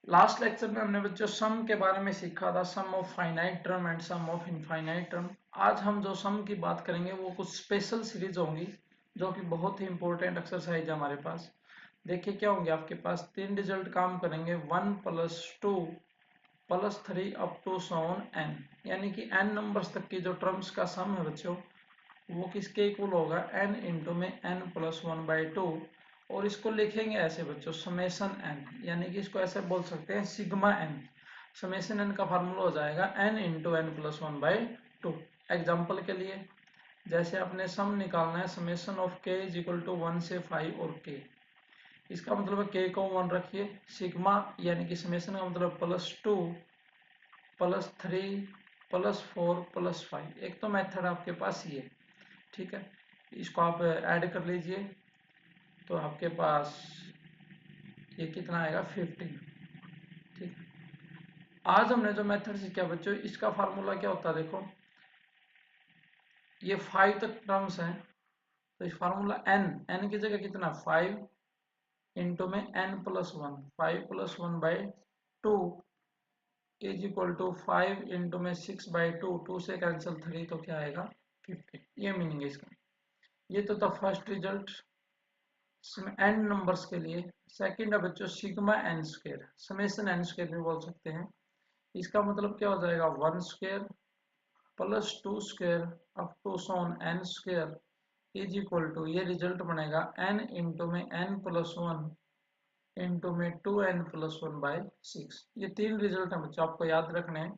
Last lecture में हमने बच्चों सम के बारे में सीखा था, sum of finite term and sum of infinite term. आज हम जो सम की बात करेंगे वो कुछ स्पेशल सीरीज होंगी जो कि बहुत ही इंपॉर्टेंट एक्सरसाइज है हमारे पास। देखिए क्या होंगे आपके पास, तीन रिजल्ट काम करेंगे, 1+2+3 अप टू सॉन n, यानी कि n नंबर्स तक की जो टर्म्स का सम है बच्चों वो किसके इक्वल होगा, n इंटू में n+1/2। और इसको लिखेंगे ऐसे बच्चों, समेशन n, यानी कि इसको ऐसे बोल सकते हैं सिग्मा n। समेशन n का फार्मूला हो जाएगा n इंटू n+1/2। एग्जाम्पल के लिए जैसे आपने सम निकालना है, summation of k is equal to 1 से 5 और k, इसका मतलब है k को 1 रखिए, सिग्मा यानी कि समेशन का मतलब +2 +3 +4 +5। एक तो मेथड आपके पास ये, ठीक है, इसको आप ऐड कर लीजिए तो आपके पास ये कितना आएगा, 15। ठीक है, आज हमने जो मेथड सीखा बच्चों, इसका फार्मूला क्या होता है, देखो ये 5 तक टर्म्स हैं तो इस फार्मूला n की जगह कितना, 5 इंटू में n+1, 5+1/2 is equal to 5 into में 6/2, 2 से कैंसिल 3 तो क्या आएगा, 15। ये मीनिंग है इसका। ये तो था फर्स्ट रिजल्ट एन नंबर्स के लिए। सेकंड है बच्चों sigma n square, summation n square भी बोल सकते हैं। इसका मतलब क्या हो जाएगा, 1 square +2 square up to so on n square is equal to, ये रिजल्ट बनेगा n इंटू में n+1 इंटू में 2n+1/6। ये तीन रिजल्ट है बच्चों, आपको याद रखने हैं।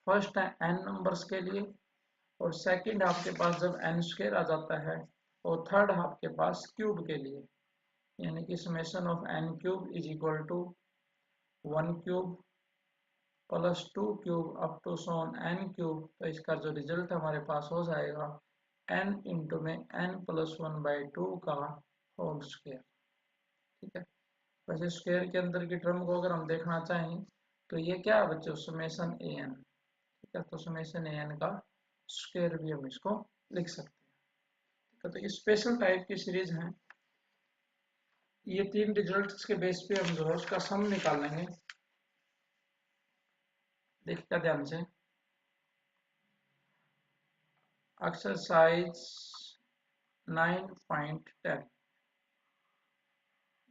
फर्स्ट है n नंबर्स के लिए, और सेकंड आपके पास जब n स्क्वायर आ जाता है, और थर्ड आपके पास क्यूब के लिए, यानी कि summation of n cube is equal to 1 cube +2 cube up to so on n cube. तो इसका जो रिजल्ट हमारे पास हो जाएगा n इंटू में n+1/2 का होल स्क्वायर। ठीक है, वैसे स्क्वायर के अंदर की टर्म को अगर हम देखना चाहें तो ये क्या है बच्चों, समेशन an। ठीक है, तो समेशन an का स्क्वायर भी हम इसको लिख सकते हैं। ठीक है, तो ये स्पेशल टाइप की सीरीज है। ये तीन रिजल्ट्स के बेस पे हम जो है उसका सम निकालेंगे। देखिएगा ध्यान से, एक्सरसाइज 9.10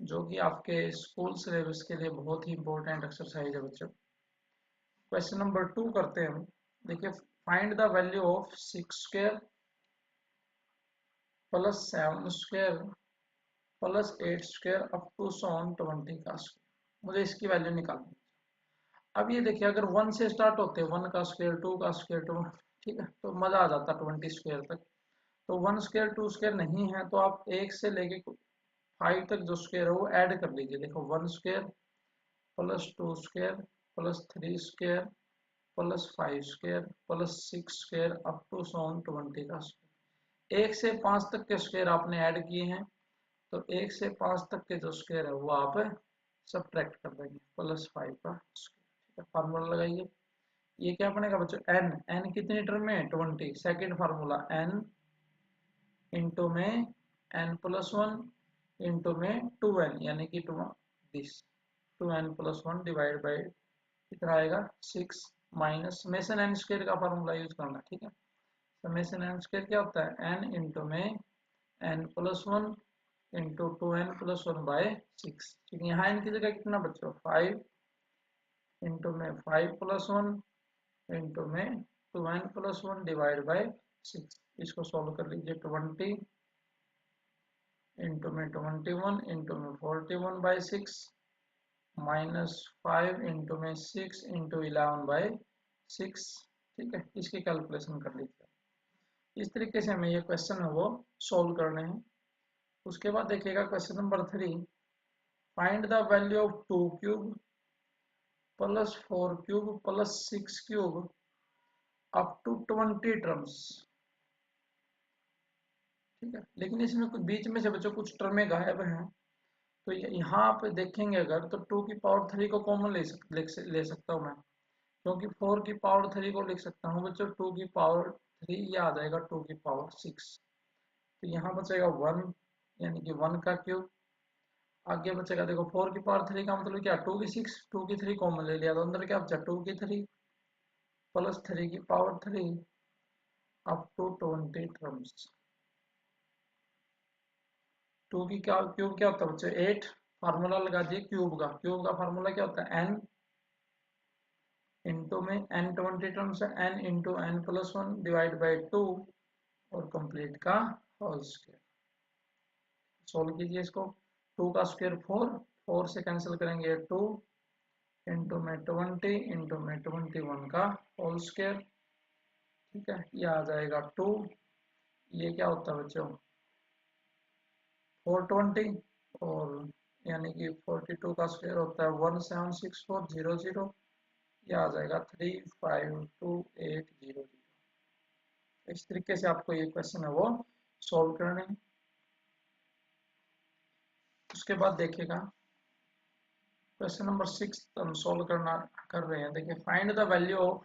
जो कि आपके स्कूल सिलेबस के लिए बहुत ही इंपॉर्टेंट एक्सरसाइज है बच्चों। क्वेश्चन नंबर 2 करते हैं हम। देखिए, find the value of 6 square +7 square +8 square up to so on 20 का स्क्वायर। मुझे इसकी वैल्यू निकालनी। अब ये देखिए, अगर 1 से स्टार्ट होते हैं, 1 का स्क्वायर, 2 का स्क्वायर, 2, ठीक है, तो मजा आ जाता 20 स्क्वायर तक। तो 1 स्क्वायर 2 स्क्वायर नहीं है तो आप 1 से लेके 5 तक जो स्क्वायर है वो ऐड कर लीजिए। देखो 1 square +2 square +3 square +5 square +6 square up to so on 20 का स्क्वायर। 1 से 5 तक के स्क्वायर आपने ऐड किए हैं, तो 1 से 5 तक के जो स्क्वायर है वो आप सब्ट्रैक्ट कर देंगे, +5 का स्क्वायर। ठीक है, फार्मूला लगाइए। ये क्या बनेगा बच्चों, n कितनी टर्म में, 20। सेकेंड फार्मूला n इंटू में n+1 इंटू में 2n, यानी कि दिस 2n+1 डिवाइड बाई कितना आएगा, 6, माइनस समेशन n स्क्वायर का फार्मूला यूज करना। ठीक है, समेशन n स्क्वायर क्या होता है, n इंटू में n+1 इंटू 2n+1/6। ठीक है, यहाँ n की जगह कितना बच्चों, 5 इंटू में 5+1 इंटू में 2n+1 डिवाइड बाई 6। इसको सॉल्व कर लीजिए, 20 इंटू में 21 इंटू में 41/6 -5 इंटू में 6 इंटू 11/6। ठीक है, इसकी कैलकुलेशन कर लीजिए। इस तरीके से हमें ये क्वेश्चन है वो सॉल्व करने हैं। उसके बाद देखिएगा question number 3, find the value of 2 cube +4 cube +6 cube up to 20 terms. ठीक है, लेकिन इसमें कुछ बीच में से बच्चों कुछ टर्में गायब हैं। तो यहाँ पे देखेंगे अगर, तो 2 की पावर 3 को कॉमन ले सकता हूँ मैं, क्योंकि 4 की पावर 3 को लिख सकता हूँ बच्चों 2 की पावर 3, ये आ जाएगा 2 की पावर 6। तो यहाँ बचेगा 1, यानी कि 1 का क्यूब आगे बचेगा देखो 4 की पावर 3 का मतलब क्या, 2 की 6, 2 की 3 कॉमन ले लिया तो अंदर क्या बचा, 2 की 3 प्लस 3 की पावर 3 अप टू 20 टर्म्स। 2 की क्या क्यूब क्या होता है बच्चे, 8। फार्मूला लगा दिए क्यूब का, क्यूब का फार्मूला क्या होता है, n इंटू में n 20 टर्म्स है, n into n plus 1 divide by 2 और कंप्लीट का होल स्क्वायर। सोल्व कीजिए इसको, 2 का स्क्वायर 4, 4 से कैंसिल करेंगे 2 इंटू में 20 इंटू में 21 का होल स्क्वायर। ठीक है, ये आ जाएगा 2, ये क्या होता है बच्चों 420, और यानी कि 42 का स्क्वायर होता है 17640, ये आ जाएगा 352800। इस तरीके से आपको ये क्वेश्चन है वो सॉल्व करने हैं। उसके बाद देखिएगा क्वेश्चन नंबर 6 हम सॉल्व कर रहे हैं। देखिए find the value of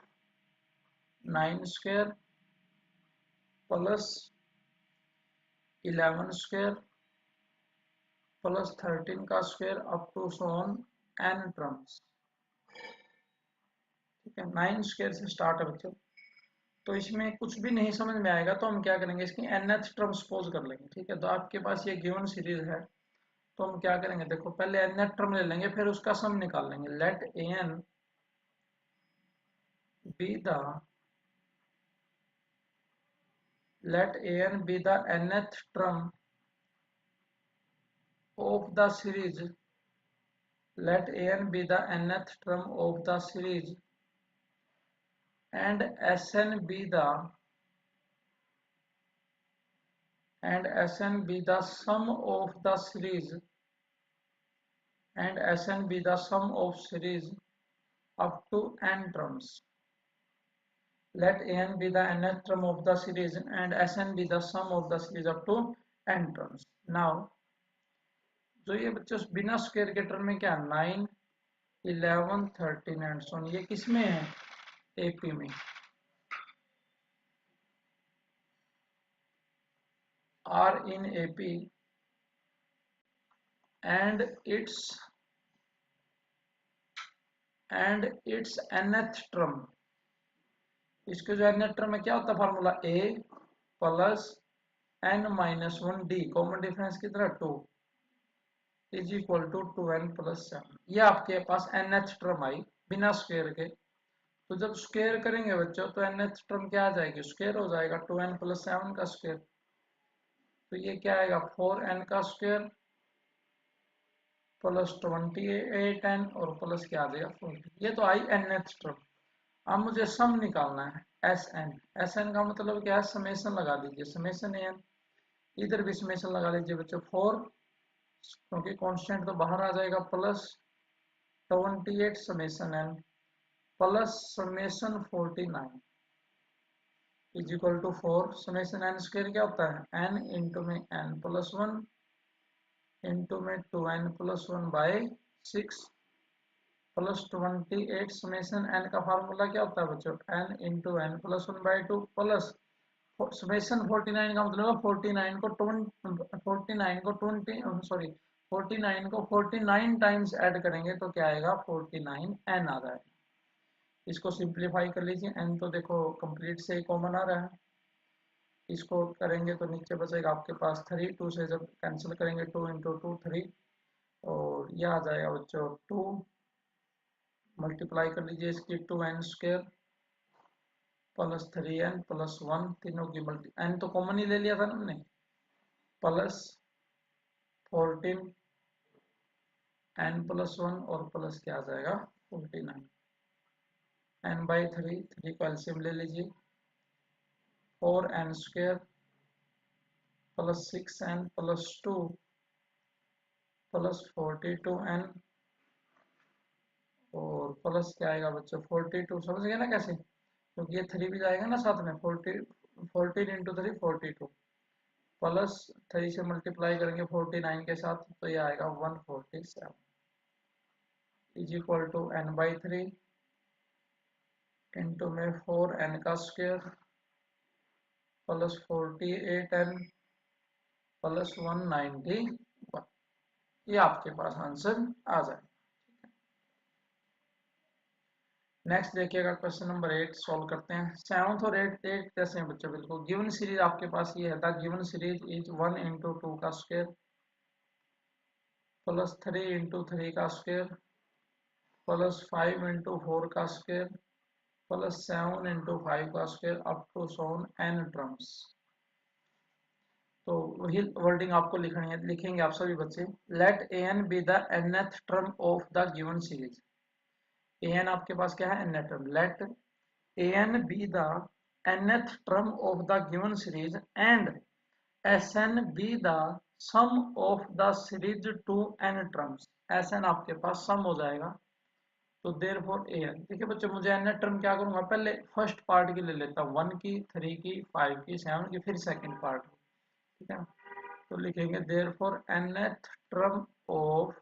9 square plus 11 square plus 13 का square up to so on n terms. ठीक है, 9 स्क्वायर से स्टार्ट है बच्चों, तो इसमें कुछ भी नहीं समझ में आएगा तो हम क्या करेंगे, इसकी nth टर्म सपोज कर लेंगे। ठीक है, तो आपके पास ये गिवन सीरीज है, तो हम क्या करेंगे, देखो पहले nth टर्म ले लेंगे फिर उसका सम निकाल लेंगे। Let an be the nth term of the series, let an be the nth term of the series and Sn be the sum of the series and Sn be the sum of series up to n terms. Let an be the nth term of the series and Sn be the sum of the series up to n terms. Now जो ये बच्चों बिना square के term में क्या, 9 11 13 and सोन, ये किस में है, एपी में। Are in AP and its nth term. इसके जो nth टर्म में क्या होता है formula, a plus n minus 1 d, common difference की तरह 2 is equal to 2n plus 7। ये आपके पास nth टर्म आई बिना स्क्वायर के। तो जब स्क्वायर करेंगे बच्चों तो nth टर्म क्या आ जाएगी, स्क्वायर हो जाएगा 2n प्लस 7 का स्क्वायर। तो ये क्या आएगा 4n का स्क्वायर प्लस 28n और प्लस क्या आ जाएगा 40। ये तो आई nth टर्म। अब मुझे सम निकालना है Sn। Sn का मतलब क्या है, समेशन लगा दीजिए, समेशन n, इधर भी समेशन लगा लीजिए बच्चों 4, क्योंकि कांस्टेंट तो बाहर आ जाएगा, plus 28 summation n plus summation 49 is equal to 4 summation n square क्या होता है n इंटू में n प्लस 1 इंटू में 2n plus 1 by 6 plus 28 summation n का फार्मूला क्या होता है बच्चों, n into n plus 1 by 2 plus summation 49 का मतलब 49 को 20 सॉरी 49 को 49 टाइम्स ऐड करेंगे तो क्या आएगा 49n आ जाएगा। इसको सिंप्लीफाई कर लीजिए, n तो देखो कंप्लीट से ही कॉमन आ रहा है, इसको करेंगे तो नीचे बचेगा आपके पास 3, 2 से जब कैंसिल करेंगे 2 इंटू 2 3, और यह आ जाएगा बच्चों 2, मल्टीप्लाई कर लीजिए इसकी 2n square plus 3n plus 1, तीनों की मल्टी, n तो कॉमन ही ले लिया था ना हमने, प्लस 14 n प्लस 1 और प्लस क्या आ जाएगा 49, n बाई 3, 3 को एलसीएम ले लीजिए, 4n square plus 6n plus 2 plus 42n और प्लस क्या आएगा बच्चों 42, समझ गए ना कैसे, क्योंकि ये 3 भी जाएगा ना साथ में, 14 इंटू 3 42 प्लस 3 से मल्टीप्लाई करेंगे 49 के साथ तो ये आएगा 147 is equal to n by 3 into में 4n का स्क्वायर प्लस 48n प्लस 191। ये आपके पास आंसर आ जाए। नेक्स्ट देखिएगा क्वेश्चन नंबर 8 सॉल्व करते हैं। सेवंथ और एट एट कैसे हैं बच्चों, बिल्कुल गिवन सीरीज आपके पास ये है। The given series is 1 into two का स्क्वायर प्लस 3 इंटू थ्री का स्क्वायर प्लस 5 इंटू फोर का स्क्वायर प्लस 7 इंटू फाइव का square up to so on n terms. तो वही वर्डिंग आपको लिखनी है, लिखेंगे आप सभी बच्चे। Let a n be the nth term of the given series. A n आपके पास क्या है, nth term. Let a n be the nth term of the given series and S n be the sum of the series to n terms. S n आपके पास सम हो जाएगा। तो there for A N, देखिए बच्चों मुझे N term क्या करूंगा, पहले फर्स्ट पार्ट की ले लेता हूँ, 1 की, 3 की, 5 की, 7 की, फिर सेकंड पार्ट की। ठीक है, तो लिखेंगे there for nth term of,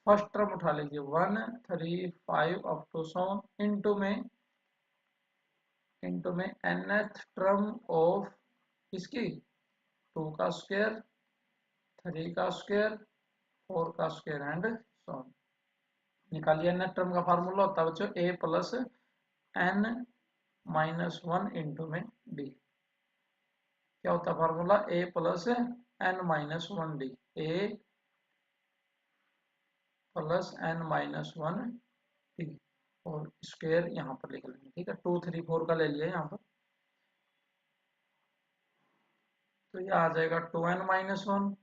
first term उठा लीजिए 1 3 5 अप टू सोन इंटू में nth टर्म ऑफ किसकी, 2 का स्क्वायर, 3 का स्क्वायर, 4 का स्क्वायर एंड सोन। निकालिए nth टर्म का फार्मूला होता है बच्चों a plus n minus one into में डी। क्या होता है formula, a plus n minus one D. a plus n minus one D और स्क्वायर यहाँ पर लिख लेंगे। ठीक है, 2 3 4 का ले लिया यहाँ पर, तो ये आ जाएगा 2n माइनस वन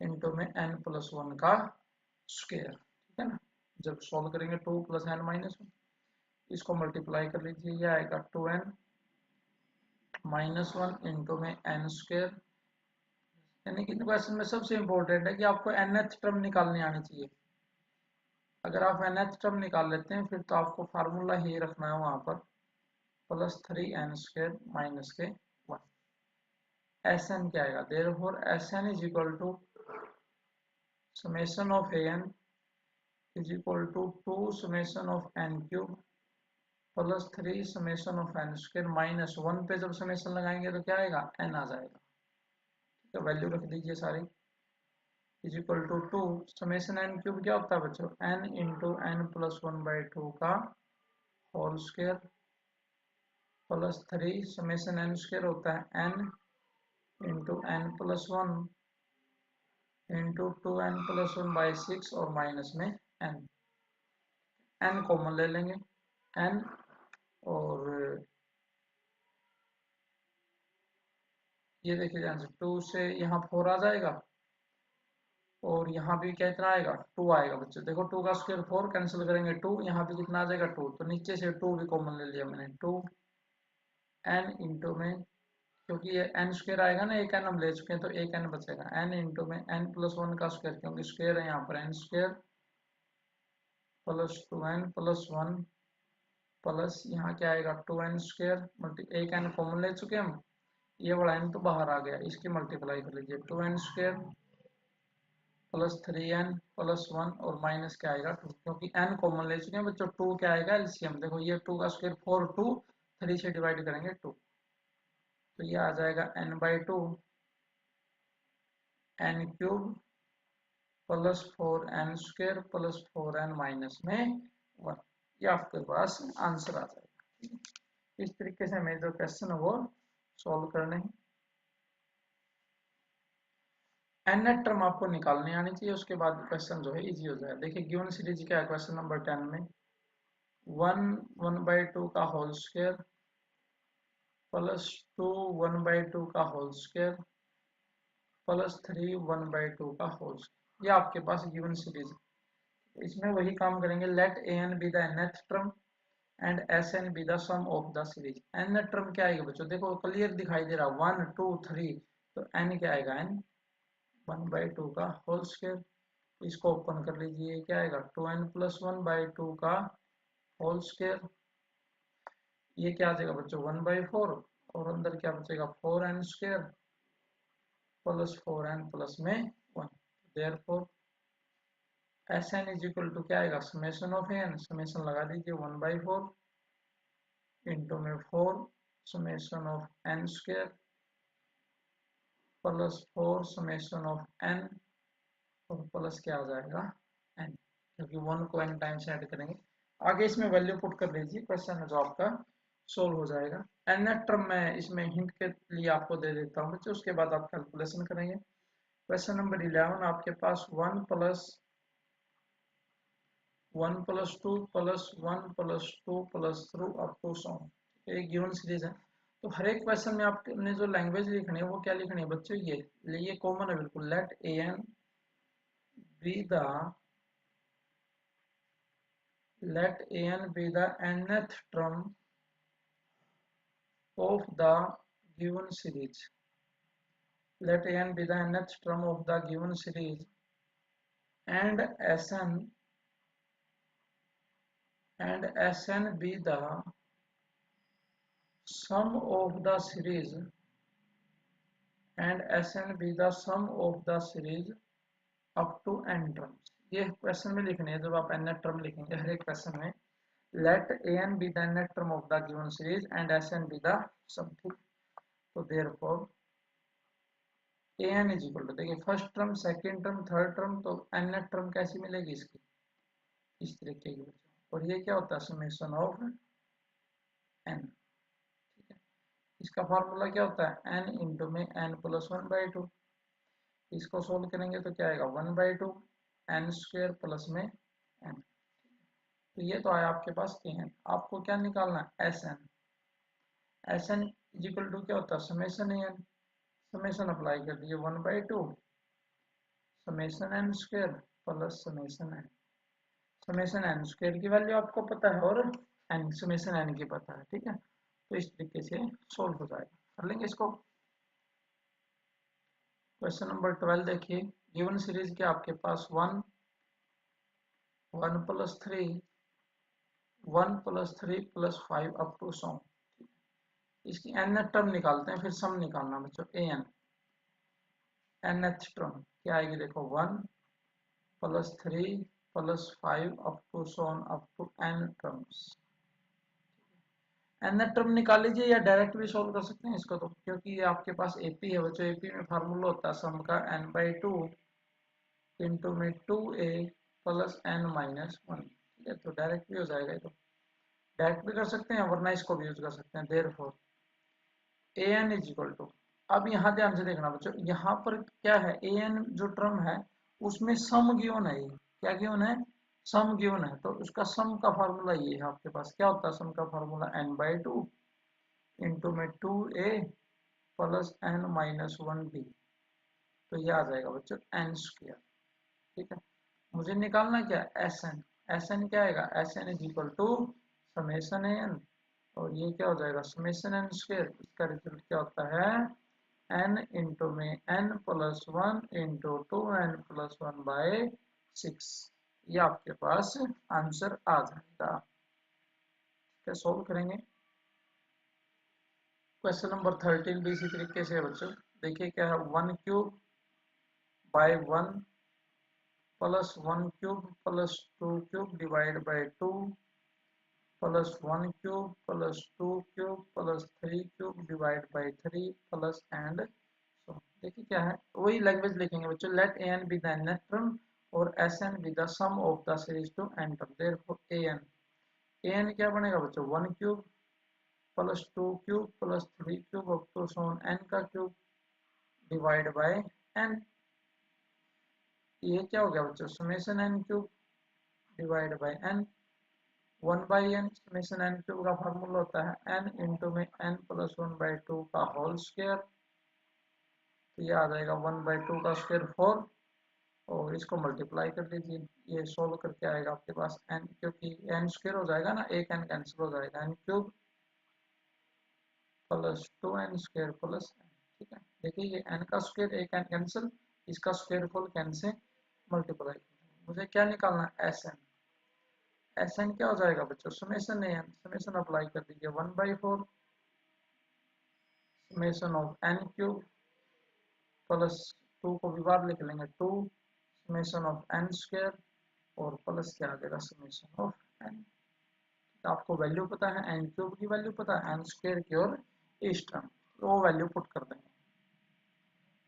इंटू में n प्लस वन का स्क्वायर। ठीक है ना, जब सॉल्व करेंगे 2 प्लस n माइनस वन, इसको मल्टीप्लाई कर लीजिए, ये आएगा 2n माइनस वन इंटू में n स्क्वायर। यानी कि क्वेश्चन में सबसे इंपॉर्टेंट है कि आपको nth टर्म निकालनी आनी चाहिए। अगर आप nth टर्म निकाल लेते हैं फिर तो आपको फार्मूला ही रखना है वहां पर, प्लस 3n स्क्वायर माइनस के 1। एस एन क्या आएगा, therefore S n is equal to summation of a n is equal to 2 summation of n cube plus 3 summation of n square minus 1 पे जब समेशन लगाएंगे तो क्या आएगा, एन आ जाएगा। ठीक है, वैल्यू रख दीजिए सारी, is equal to 2 summation n cube क्या होता है बच्चों, n into n plus one by two का whole square plus 3 summation n square होता है n into n plus one into 2n+1/6 और माइनस में n। n कॉमन ले लेंगे, n, और ये देखिए ध्यान से 2 से यहाँ 4 आ जाएगा और यहाँ भी क्या इतना आएगा, 2 आएगा बच्चों। देखो 2 का स्क्वायर 4, कैंसिल करेंगे 2, यहाँ भी कितना आ जाएगा 2, तो नीचे से 2 भी कॉमन ले लिया मैंने। 2n इंटू में, क्योंकि ये n स्क्वायर आएगा ना, एक n हम ले चुके हैं तो एक n बचेगा, n इंटू में n प्लस वन का स्क्वायर, क्योंकि स्क्वायर है यहाँ पर, n square plus 2n plus one plus यहाँ क्या आएगा 2n स्क्वायर मल्टी, एक n कॉमन ले चुके हम, ये वाला n तो बाहर आ गया, इसकी मल्टीप्लाई कर लीजिए 2n square plus 3n plus one और माइनस क्या आएगा 2, क्योंकि n कॉमन ले चुके हैं बच्चों। 2 क्या आएगा एलसीएम, देखो ये 2 का स्क्वायर 4, 2 3 से डिवाइड करेंगे 2, तो ये आ जाएगा n by two n cube plus 4n square plus 4n minus में 1। ये आपके पास आंसर आ जाएगा। इस तरीके से हमें जो क्वेश्चन है वो सॉल्व करने हैं। nth टर्म आपको निकालनी आनी चाहिए, उसके बाद क्वेश्चन जो है इजी हो जाएगा। देखिए गिवन सीरीज क्या है, क्वेश्चन नंबर 10 में 1 1/2 का होल स्क्वायर प्लस 2 1/2 का होल स्क्वायर प्लस 3 1/2 का होल स्क्वायर, ये आपके पास गिवन सीरीज है। इसमें वही काम करेंगे, let a n be the nth term and S n be the sum of the series. nth term क्या आएगा बच्चों, देखो क्लियर दिखाई दे रहा 1 2 3, तो n क्या आएगा, n 1/2 का होल स्क्वायर, इसको ओपन कर लीजिए, क्या आएगा 2n+1/2 का होल स्क्वायर, ये क्या आ जाएगा बच्चों 1/4 और अंदर क्या बचेगा 4n square plus 4n plus में 1। Therefore S n is equal to क्या आएगा, समेशन ऑफ एन, समेशन लगा दीजिए 1/4 इंटू में 4 summation of n square plus 4 summation of n और प्लस क्या आ जाएगा n, क्योंकि 1 को n टाइम्स ऐड करेंगे। आगे इसमें वैल्यू पुट कर लीजिए, क्वेश्चन जो आपका सोल्व हो जाएगा। nth टर्म मैं इसमें हिंट के लिए आपको दे देता हूँ बच्चों, उसके बाद आप कैलकुलेशन करेंगे। क्वेश्चन नंबर 11 आपके पास 1 plus 2 plus 1 plus 2 plus 3 up to so एक गिवन सीरीज है। तो हर एक क्वेश्चन में आपने जो लैंग्वेज लिखनी है वो क्या लिखनी है बच्चों, ये कॉमन है बिल्कुल। Let an be the nth term of the given series. Let an be the nth term of the given series and Sn be the sum of the series up to n terms। ये question में लिखने है, जब आप nth term लिखेंगे हर एक question में let an be the nth term of the given series and Sn be the sum। तो therefore an is equal to, देखिए first term, second term, third term, तो nth टर्म कैसी मिलेगी इसकी, इस तरीके की बच्चों। और ये क्या होता है, समेशन ऑफ n। ठीक है, इसका फॉर्मूला क्या होता है, n इंटू में n प्लस 1/2। इसको सोल्व करेंगे तो क्या आएगा 1/2 n स्क्वायर प्लस में n। तो ये तो आया आपके पास an। आपको क्या निकालना है, Sn इज इक्वल टू क्या होता है, समेशन an। समेशन अप्लाई कर दिए 1/2 summation n square plus summation n। Summation n square की वैल्यू आपको पता है और n समेशन n की पता है। ठीक है, तो इस तरीके से सोल्व हो जाएगा। कर लेंगे इसको। क्वेश्चन नंबर 12 देखिए, गिवन सीरीज के आपके पास 1 plus 3 plus 5 up to some. इसकी nth टर्म निकालते हैं, फिर सम निकालना बच्चों। an nth टर्म क्या आएगी, देखो 1 plus 3 plus 5 up to so on up to n terms. nth term निकाल लीजिए या डायरेक्ट भी सोल्व कर सकते हैं इसको, तो क्योंकि ये आपके पास एपी है बच्चों। एपी में फार्मूला होता है सम का n/2 इंटू में 2a प्लस n माइनस 1। ठीक है, तो डायरेक्ट भी हो जाएगा। तो डायरेक्ट भी कर सकते हैं वरना इसको भी यूज कर सकते हैं। Therefore an is equal to, अब यहाँ ध्यान से देखना बच्चों, यहाँ पर क्या है, an जो टर्म है उसमें सम गिवन है। क्या गिवन है, सम गिवन है। तो उसका सम का फार्मूला ये है आपके पास। क्या होता है सम का फार्मूला, n/2 इंटू में 2a plus n minus 1b। तो ये आ जाएगा बच्चों n स्क्वायर। ठीक है, मुझे निकालना क्या, Sn क्या आएगा, Sn is equal to summation an और ये क्या हो जाएगा समेशन n स्क्वायर। इसका रिजल्ट क्या होता है, n इंटू में n plus 1 into 2n plus 1/6। ये आपके पास आंसर आ जाएगा। क्या सोल्व करेंगे। क्वेश्चन नंबर 13 भी इसी तरीके से है बच्चों। देखिए क्या है, 1 cube by 1 plus 1 cube plus 2 cube divide by 2 plus 1 cube plus 2 cube plus 3 cube divide by 3 plus and so. देखिए क्या है, वही लैंग्वेज लिखेंगे बच्चों। Let an be the nth term और Sn be the sum of the series to n term. Therefore an क्या बनेगा बच्चों, 1 cube plus 2 cube plus 3 cube up to so n का क्यूब डिवाइड बाय n। ये क्या हो गया बच्चों, summation n cube divide bye n। 1/n summation n cube का फार्मूला होता है n इंटू में n प्लस 1/2 का होल स्क्वायर। तो ये आ जाएगा 1/2 का स्क्वायर 4 और इसको मल्टीप्लाई कर दीजिए। ये सोल्व करके आएगा आपके पास n, क्योंकि n स्क्वायर हो जाएगा ना, एक n कैंसिल हो जाएगा, n cube plus 2n square plus n। ठीक है, देखिए ये n का स्क्वायर एक n कैंसिल, इसका square full can say multiply. मुझे क्या निकालना है, Sn क्या हो जाएगा बच्चों, समेशन an। समेशन अप्लाई कर दीजिए 1/4 summation of n cube plus 2 को भी बाहर लिख लेंगे 2 समेशन ऑफ n स्क्वायर और प्लस क्या आ जाएगा समेशन ऑफ n। आपको वैल्यू पता है, n क्यूब की वैल्यू पता है, n स्क्वायर की और इस टर्म, तो वो वैल्यू पुट कर देंगे।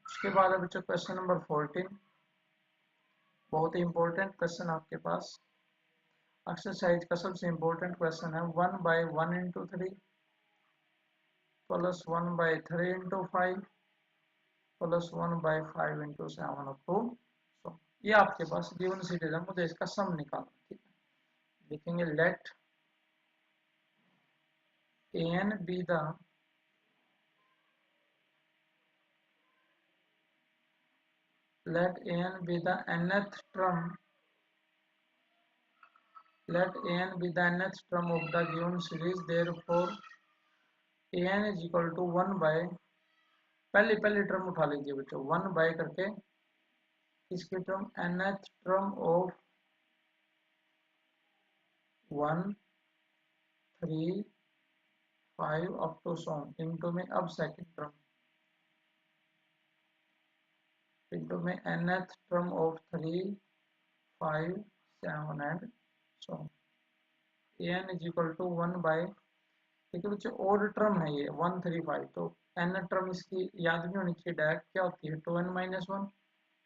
उसके बाद है बच्चों क्वेश्चन नंबर 14। बहुत ही इंपॉर्टेंट क्वेश्चन आपके पास, एक्सरसाइज का सबसे इंपॉर्टेंट क्वेश्चन है। 1/1 × 3 प्लस 1/3 × 5 प्लस 1/5 × 7 अप टू। ये आपके पास गिवन सीरीज है, मुझे इसका सम निकालना। ठीक है, लिखेंगे late an be the nth term, let an be the nth term of the given series, therefore an is equal to 1 by, पहली टर्म उठा लीजिए बच्चों, 1 बाय करके इसकी term nth term of 1 3 5 up to so on into में अब second term into में nth term of 3 5 7 and so on. an is equal to 1 by, ठीक है बच्चों, ओड टर्म है ये 1 3 5, तो n टर्म इसकी याद भी होनी चाहिए, डायरेक्ट क्या होती है 2n-1,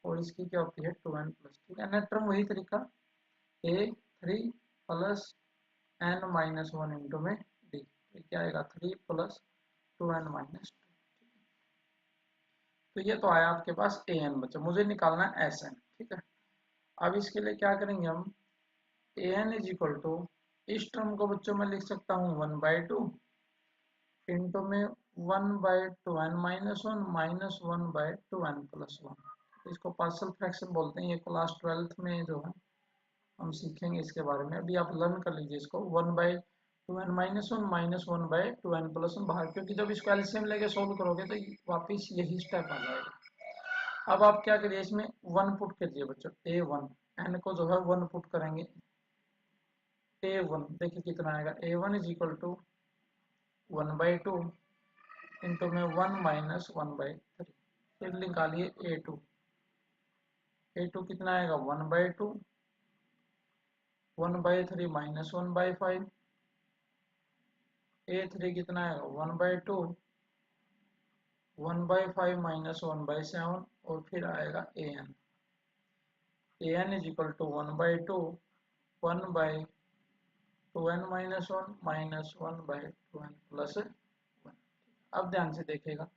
और इसकी क्या होती है 2n प्लस। ठीक है, n टर्म वही तरीका a3 प्लस n-1 इंटू में d, क्या आएगा 3 प्लस 2n-2। तो ये तो आया आपके पास an बच्चों, मुझे निकालना है sn। ठीक है, अब इसके लिए क्या करेंगे हम, an इज इक्वल टू, इस टर्म को बच्चों मैं लिख सकता हूँ 1/2 इंटू में 1/2n-1 माइनस 1/2n+1। इसको पार्शियल फ्रैक्शन बोलते हैं, ये क्लास 12th में जो है हम सीखेंगे इसके बारे में, अभी आप लर्न कर लीजिए इसको। 1/2n-1 माइनस 1/2n+1 बाहर, क्योंकि जब इसको एलसीएम लेके सोल्व करोगे तो वापिस यही स्टेप आ जाएगा। अब आप क्या करिए, इसमें 1 पुट कीजिए बच्चों, a1, n को जो है 1 पुट करेंगे, a1 देखिए कितना आएगा, a1 is equal to 1/2 into में 1 माइनस 1/3। फिर निकालिए a2, a2 कितना आएगा 1/2, 1/3 माइनस 1/5, a3 कितना आएगा 1/2, 1/5 माइनस 1/7, और फिर आएगा an, an is equal to 1/2, 1/2n-1 minus 1/2n+1। अब ध्यान से देखिएगा,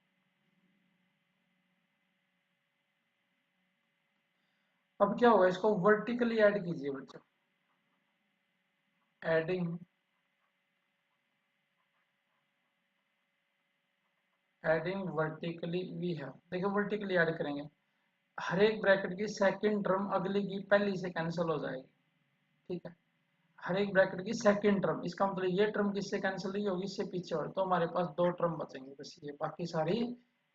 अब क्या होगा, इसको वर्टिकली ऐड कीजिए बच्चों, एडिंग वर्टिकली वी हैव, देखो वर्टिकली ऐड करेंगे, हर एक ब्रैकेट की सेकंड टर्म अगली की पहली से कैंसिल हो जाएगी। ठीक है, हर एक ब्रैकेट की सेकंड टर्म, इसका मतलब ये टर्म किससे कैंसिल नहीं होगी, इससे पीछे, और तो हमारे पास 2 टर्म बचेंगे बस, ये बाकी सारी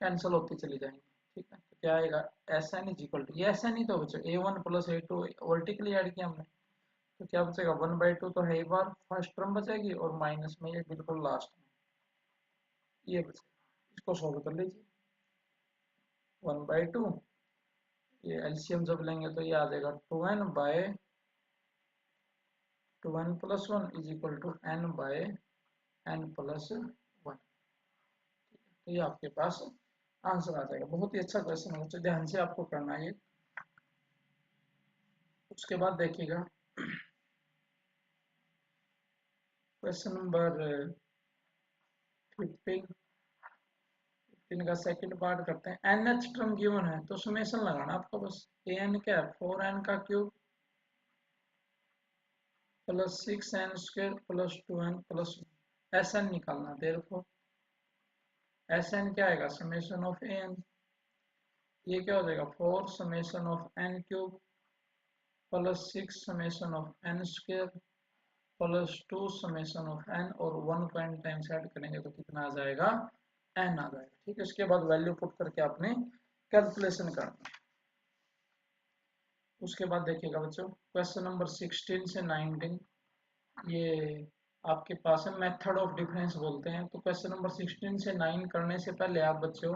कैंसिल होती चली जाएंगी। ठीक है, तो क्या आएगा Sn इज इक्वल टू, ये Sn ही तो बच्चों a1 plus a2 vertically add किया हमने, तो क्या बचेगा 1/2 तो है ही बार, फर्स्ट टर्म बचेगी, और माइनस में ये बिल्कुल लास्ट में ये बचेगा। इसको सॉल्व कर लीजिए, 1/2, ये एलसीएम जब लेंगे तो ये आ जाएगा 2n/2n+1 is equal to n/n+1। तो ये आपके पास आंसर आ जाएगा। बहुत ही अच्छा क्वेश्चन है बच्चों, ध्यान से आपको करना है ये। उसके बाद देखिएगा क्वेश्चन नंबर 15 का सेकंड पार्ट करते हैं। nth टर्म गिवन है तो समेशन लगाना आपको, बस an क्या है 4n³ plus 6n² plus 2n+1 Sn निकालना। देयरफॉर Sn क्या आएगा समेशन ऑफ an, ये क्या हो जाएगा 4 summation of n³ plus 6 summation of n² plus 2 summation of n, और 1 को n टाइम्स ऐड करेंगे तो कितना आ जाएगा n आ जाएगा। ठीक है, इसके बाद वैल्यू पुट करके आपने कैलकुलेशन करना। उसके बाद देखिएगा बच्चों क्वेश्चन नंबर 16 से 19, ये आपके पास है मेथड ऑफ डिफरेंस बोलते हैं। तो क्वेश्चन नंबर 16 से 9 करने से पहले आप बच्चों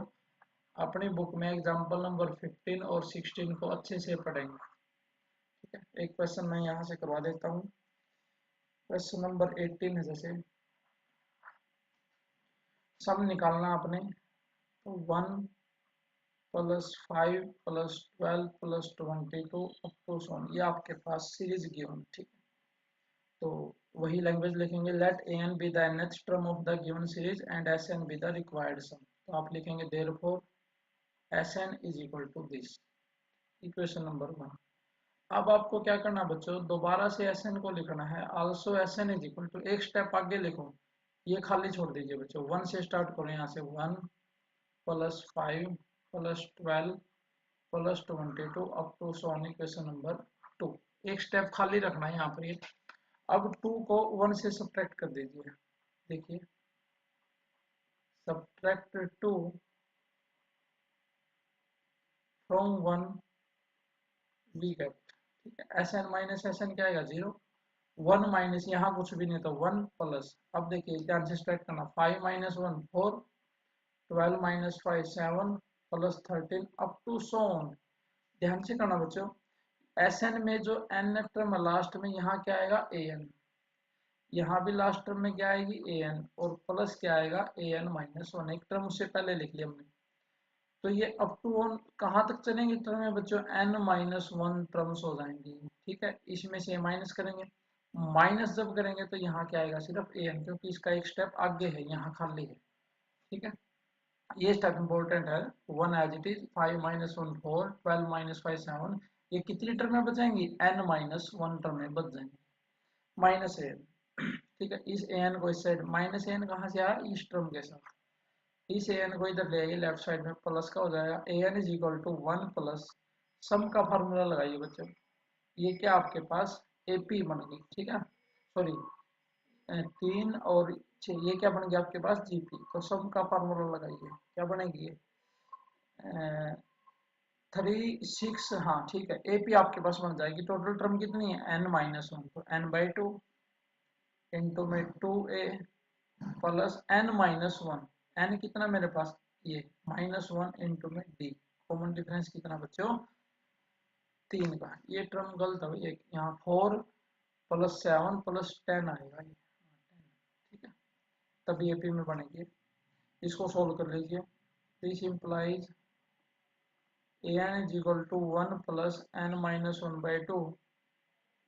अपनी बुक में एग्जांपल नंबर 15 और 16 को अच्छे से पढ़ेंगे। ठीक है, एक क्वेश्चन मैं यहाँ से करवा देता हूँ। क्वेश्चन नंबर 18 है, जैसे सम निकालना आपने, तो 1 plus 5 plus 12 plus 22 up to so on, ये आपके पास सीरीज गिवन, ठीक है। तो वही लैंग्वेज लिखेंगे, let a n be the nth term of the given series and S n be the required sum. तो आप लिखेंगे therefore S n is equal to this, equation number 1। अब आपको क्या करना है बच्चों, दोबारा से एस एन को लिखना है, also S n is equal to, एक स्टेप आगे लिखो, ये खाली छोड़ दीजिए बच्चों, 1 से स्टार्ट करो, यहाँ से 1 plus 5 plus 12 plus 22 up to so on equation number 2। एक स्टेप खाली रखना है यहाँ पर ये। अब 2 को 1 से सब्ट्रैक्ट कर दीजिए, देखिए सब्ट्रैक्ट 2 फ्रॉम 1 वी गेट, ठीक है। S n minus S n क्या आएगा 0, 1 माइनस यहाँ कुछ भी नहीं, तो 1 प्लस, अब देखिए ध्यान से स्टार्ट करना, 5 minus 1 4, 12 minus 5 7 plus 13 up to so on. ध्यान से करना बच्चों, एस एन में जो एन टर्म लास्ट में, यहाँ क्या आएगा ए एन, यहाँ भी लास्ट टर्म में क्या आएगी ए एन, और प्लस क्या आएगा ए एन माइनस 1, एक टर्म उससे पहले लिख लिया हमने। तो ये अप टू वन कहाँ तक चलेंगे टर्म में बच्चों, एन माइनस 1 टर्म्स हो जाएंगी, ठीक है। इसमें से माइनस करेंगे, माइनस जब करेंगे तो यहाँ क्या आएगा सिर्फ ए एन, क्योंकि इसका एक स्टेप आगे है, यहाँ खाली है, ठीक है। ये स्टेप इंपॉर्टेंट है, 1 as it is, 5 minus 1 4, 12 minus 5 7, ये कितनी टर्म में बचाएंगी, एन माइनस 1 टर्म में बच जाएंगे, माइनस ए एन, ठीक है। इस ए एन को इस साइड, माइनस ए एन कहाँ से आया, इस टर्म के साथ, इस ए एन को इधर ले आइए, लेफ्ट साइड में प्लस का हो जाएगा, a n is equal to 1 plus sum का फार्मूला लगाइए बच्चों, ये क्या आपके पास एपी बन गई, ठीक है, सॉरी 3 और 6, ये क्या बन गया आपके पास जीपी। तो सम का फार्मूला लगाइए, क्या बनेगी ये 3 6, हाँ ठीक है, एपी आपके पास बन जाएगी। टोटल टर्म कितनी है एन माइनस 1, तो एन बाई 2 इंटू में 2a plus n minus 1, N कितना मेरे पास ये माइनस 1 इंटू में डी, कॉमन डिफरेंस कितना बच्चों 3 का, ये टर्म गलत है भैया, यहाँ 4 प्लस 7 प्लस 10 आएगा ये, ठीक है, तभी एपी में बनेगी। इसको सोल्व कर लीजिए, this implies a n is equal to 1 plus n minus 1 by 2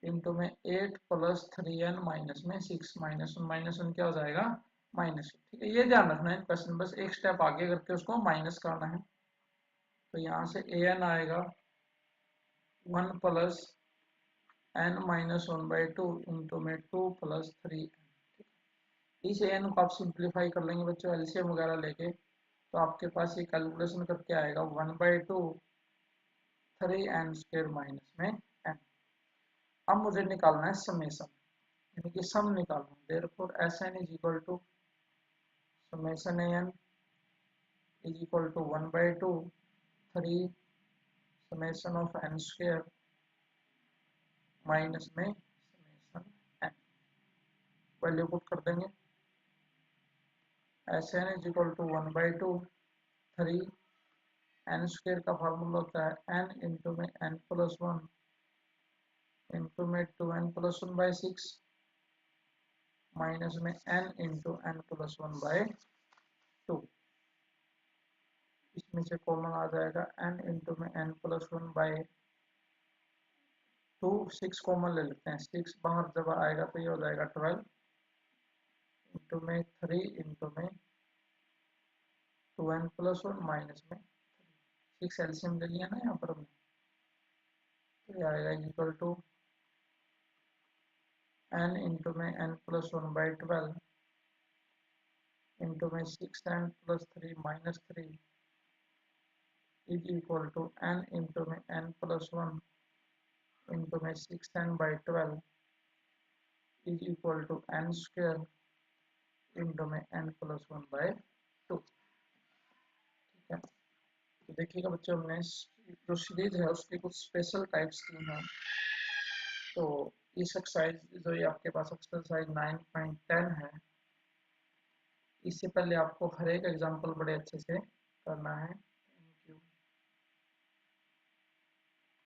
into में 8 प्लस 3n माइनस में 6, माइनस वन क्या हो जाएगा माइनस, ठीक है। ये ध्यान रखना है क्वेश्चन, बस एक स्टेप आगे करके उसको माइनस करना है। तो यहाँ से ए एन आएगा 1 plus n minus 1 by 2 into में 2 प्लस 3, इस ए एन को आप सिंप्लीफाई कर लेंगे बच्चों एलसीएम वगैरह लेके, तो आपके पास ये कैलकुलेशन करके आएगा 1 बाई 2 3n स्क्वायर माइनस में n। अब मुझे निकालना है समेशन, यानी कि सम निकालना है, therefore S n is equal to summation a n is equal to 1 by 2 3 summation of n square minus में समेशन एन, वैल्यू पुट कर देंगे, S n is equal to 1 by 2 3 n square का formula होता है n into में n plus 1 into में 2n plus 1 by 6 minus में n into n plus 1 by 2, इसमें से कॉमन आ जाएगा n इंटू में n प्लस 1 बाई 2, 6 कॉमन ले लेते हैं, 6 बाहर जब आएगा तो ये हो जाएगा 12 इंटू में 3 इंटू में 2n प्लस 1 माइनस में 6 एलसीएम ले लिया ना यहाँ पर हमने, तो ये आएगा इक्वल टू n इंटू में n प्लस 1 बाई 12 इंटू में 6n plus 3 minus 3 is equal to n into में n प्लस 1 इंटू में 6n by 12 is equal to n square into में n प्लस 1 बाई 2, ठीक है। तो देखिएगा बच्चों, हमने जो सीरीज है उसकी कुछ स्पेशल टाइप्स की हैं। तो इस एक्सरसाइज जो ये आपके पास एक्सरसाइज 9.10 है, इससे पहले आपको हर एक एग्जाम्पल बड़े अच्छे से करना है।